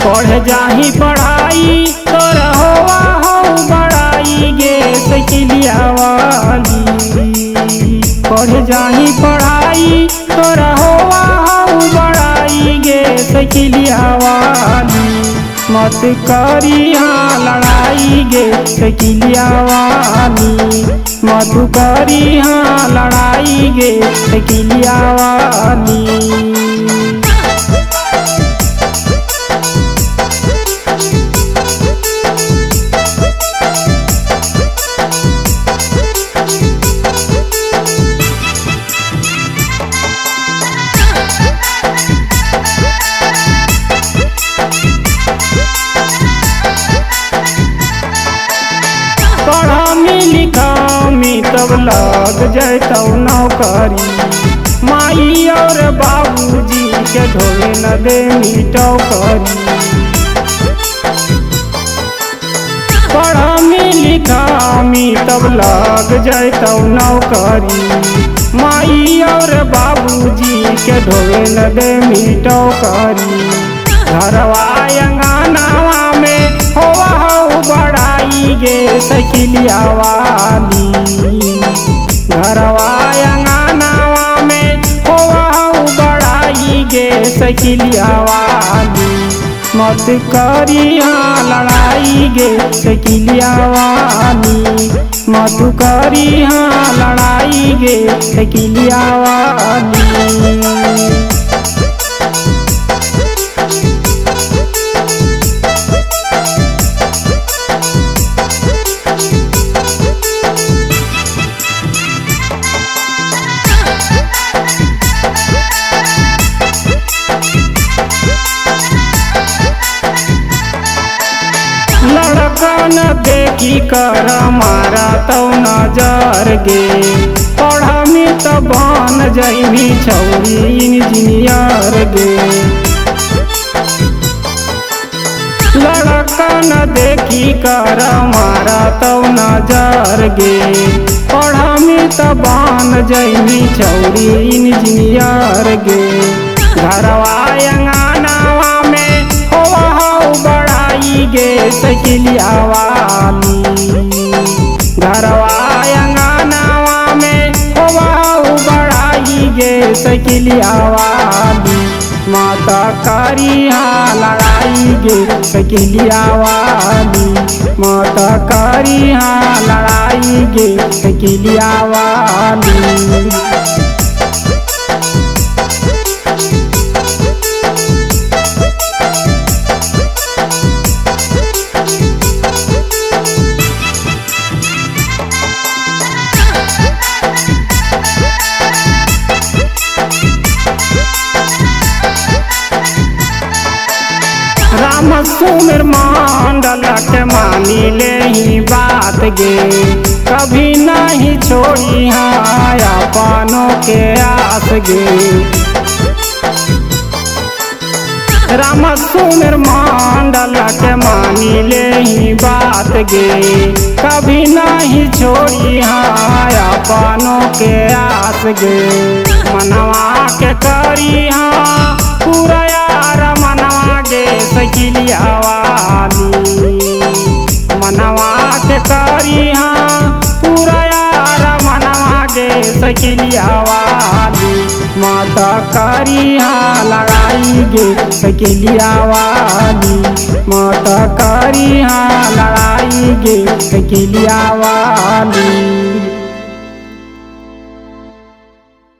पढ़ जाही पढ़ाई तो रहोवा हो बड़ाई गे सकिलिया वाली। पढ़ जाही पढ़ाई तो रहोवा हो बड़ाई गे सकिलिया वाली। मत करी हाँ लड़ाई गे सकिलिया वाली। मत करी हाँ लड़ाई गे सकिलिया वाली। पढ़ामी लिखामी तब लग जैतौ नौकरी। माई और बाबूजी के ढोले न दे टोकरी। पढ़ामी लिखामी तब लग जैतौ नौकरी। माई और बाबूजी के ढोले न दे टोकरी। घरवा अंगनावा में होवा हो बड़ाई गे सकिलिया वाली। घरवा अंगनावा में होवा हो बड़ाई गे सकिलिया वाली। मत करी हाँ लड़ाई गे सकिलिया वाली। मत करी हाँ लड़ाई गे सकिलिया वाली। लड़कन देखी कर मारा तो नजर गे। पढ़मी तो बन जइमी छौरी इंजीनियर गे। लड़कन देखी कर मारा तो नजर गे। पढ़मी तो बन जइमी छौरी इंजीनियर गे। घरवा अंगनावा में होवा हो बड़ाई गे सकिलिया वाली। घरवा अंगनावा में होवा हो बड़ाई गे सकिलिया वाली। माता करी हाँ लड़ाई गे सकिलिया वाली। माता करी हाँ लड़ाई गे सकिलिया वाली। राम सुमिर मंडल के मानी ले ही बात गे। कभी नहीं छोड़ी हाँ अपनों के आस गे। राम सुमिर मंडल के मानी ले ही बात गे। कभी नहीं छोड़ी हाँ अपनों के आस गे। मनवा के करी हाँ पूरा यार मनवा गे सकिलिया वाली। मनवा के करी हाँ पूरा यार मनवा गे सकिलिया वाली। माता करी हाँ लड़ाई गे सकिलिया वाली। माता करी हाँ लड़ाई गे सकिलिया वाली।